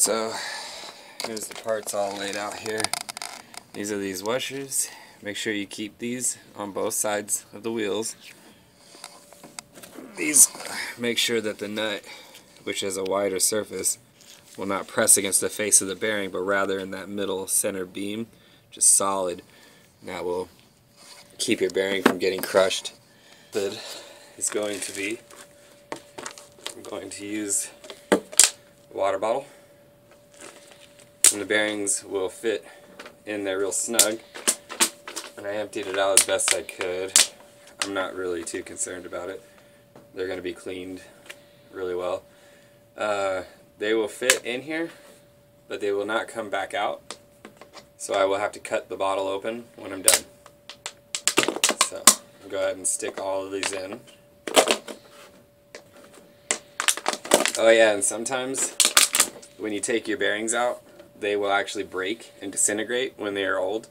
So here's the parts all laid out here. These are these washers. Make sure you keep these on both sides of the wheels. These make sure that the nut, which has a wider surface, will not press against the face of the bearing, but rather in that middle center beam, just solid. And that will keep your bearing from getting crushed. Lid is going to be, I'm going to use a water bottle, and the bearings will fit in there real snug. And I emptied it out as best I could. I'm not really too concerned about it. They're going to be cleaned really well. They will fit in here, but they will not come back out. So I will have to cut the bottle open when I'm done. So I'll go ahead and stick all of these in. Oh yeah, and sometimes when you take your bearings out, they will actually break and disintegrate when they are old.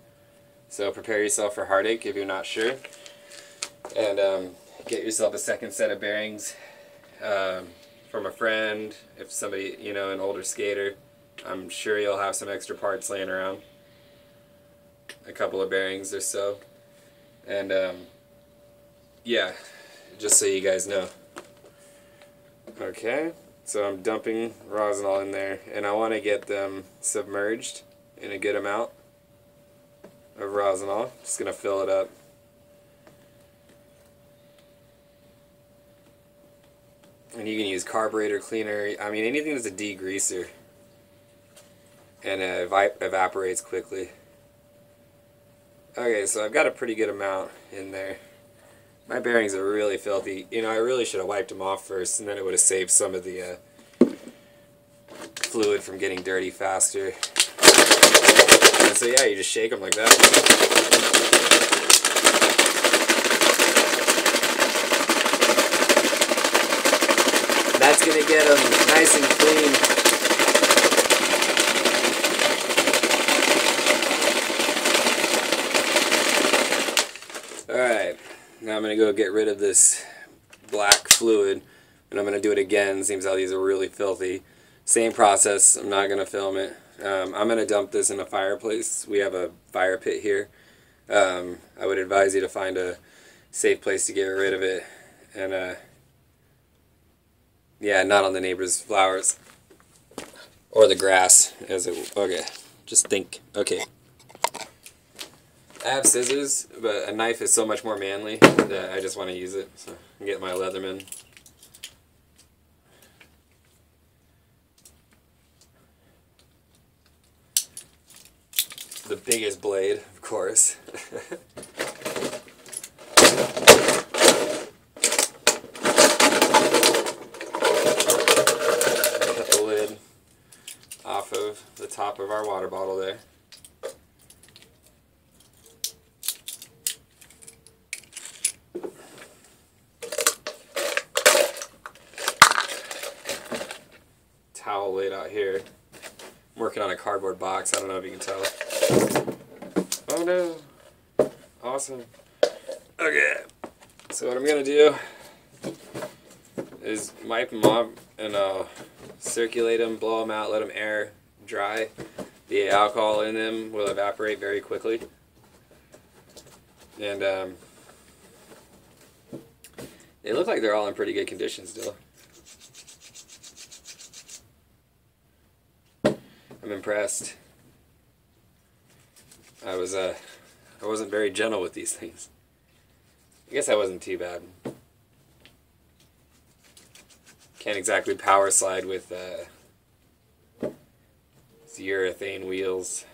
So prepare yourself for heartache if you're not sure. And get yourself a second set of bearings from a friend. If somebody, you know, an older skater, I'm sure you'll have some extra parts laying around. A couple of bearings or so. And yeah, just so you guys know. Okay, so I'm dumping Ronsonol in there, and I want to get them submerged in a good amount of Ronsonol. Just going to fill it up. And you can use carburetor cleaner, I mean anything that's a degreaser, and evaporates quickly. Okay, so I've got a pretty good amount in there. My bearings are really filthy. You know, I really should have wiped them off first, and then it would have saved some of the fluid from getting dirty faster. And so yeah, you just shake them like that. That's going to get them nice and clean. Alright, now I'm going to go get rid of this black fluid, and I'm going to do it again. Seems how these are really filthy. Same process, I'm not going to film it. I'm going to dump this in a fireplace. We have a fire pit here. I would advise you to find a safe place to get rid of it. And yeah, not on the neighbor's flowers or the grass. Okay, just think. Okay, I have scissors, but a knife is so much more manly that I just want to use it. So I get my Leatherman. The biggest blade, of course. Off of the top of our water bottle there. Towel laid out here. I'm working on a cardboard box. I don't know if you can tell. Oh no. Awesome. Okay. So what I'm going to do is wipe them off, and circulate them, blow them out, let them air dry. The alcohol in them will evaporate very quickly. And they look like they're all in pretty good condition still. I'm impressed. I wasn't very gentle with these things. I guess I wasn't too bad. Can't exactly power slide with urethane wheels.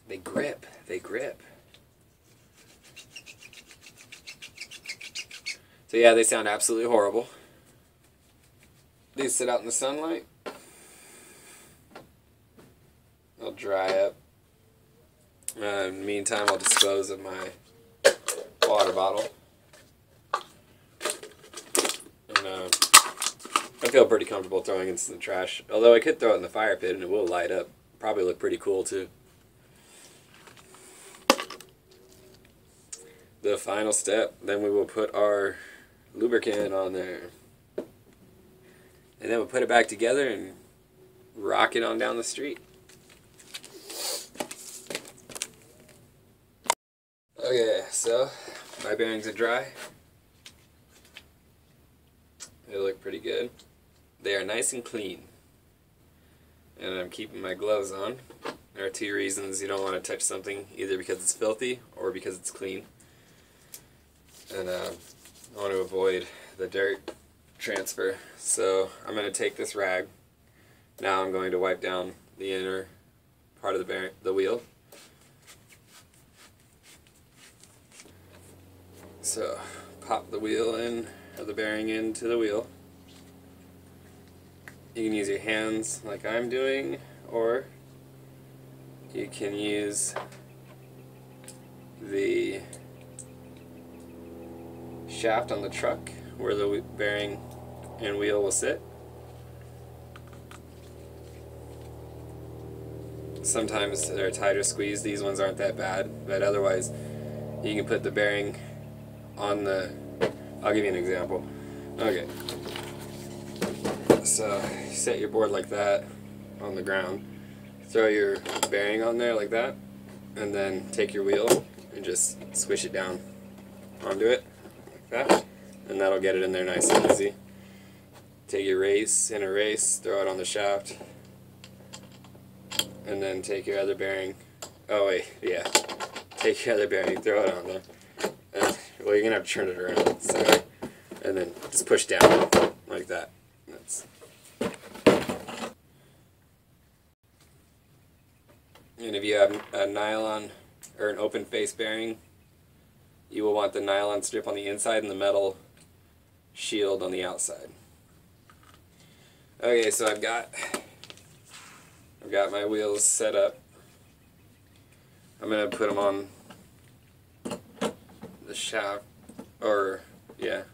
They grip. They grip. So yeah, they sound absolutely horrible. These sit out in the sunlight. They'll dry up. In the meantime, I'll dispose of my water bottle. And I feel pretty comfortable throwing it into the trash. Although I could throw it in the fire pit and it will light up. Probably look pretty cool too. the final step. Then we will put our lubricant on there. And then we'll put it back together and rock it on down the street. Okay, so my bearings are dry. They look pretty good. They are nice and clean. And I'm keeping my gloves on. There are two reasons you don't want to touch something, either because it's filthy or because it's clean. And I want to avoid the dirt transfer. So I'm going to take this rag. Now I'm going to wipe down the inner part of the wheel. So pop the wheel in, or the bearing into the wheel. You can use your hands like I'm doing, or you can use the shaft on the truck where the bearing and wheel will sit. Sometimes they're tighter squeezed. These ones aren't that bad, but otherwise you can put the bearing on the... I'll give you an example. Okay. So you set your board like that on the ground. Throw your bearing on there like that, and then take your wheel and just squish it down onto it like that, and that'll get it in there nice and easy. Take your inner race, throw it on the shaft, and then take your other bearing. Oh wait, yeah. Take your other bearing, throw it on there. Well, you're gonna have to turn it around. Sorry. And then just push down like that. And if you have a nylon or an open face bearing, you will want the nylon strip on the inside and the metal shield on the outside. Okay, so I've got my wheels set up. I'm gonna put them on the shaft, or yeah.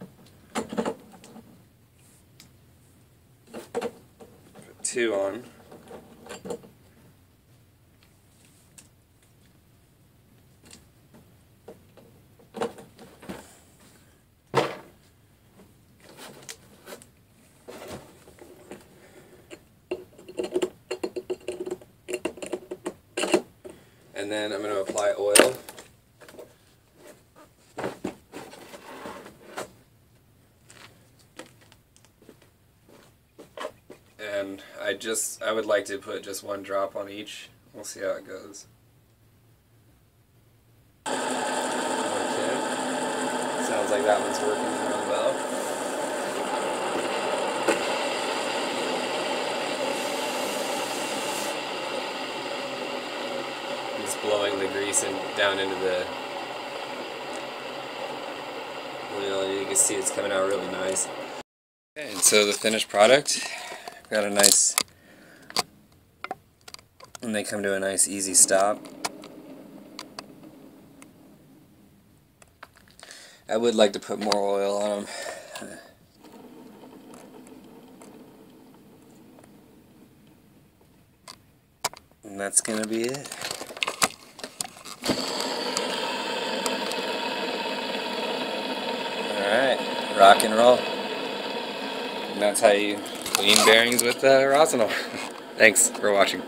Put 2 on. And then I'm going to apply oil. And I would like to put just 1 drop on each. We'll see how it goes. Okay. Sounds like that one's working really well. Just blowing the grease down into the wheel. You can see it's coming out really nice. Okay, and so the finished product, got a nice, and they come to a nice easy stop. I would like to put more oil on them. And that's gonna be it. Alright, rock and roll. And that's how you clean bearings with Ronsonol. Thanks for watching.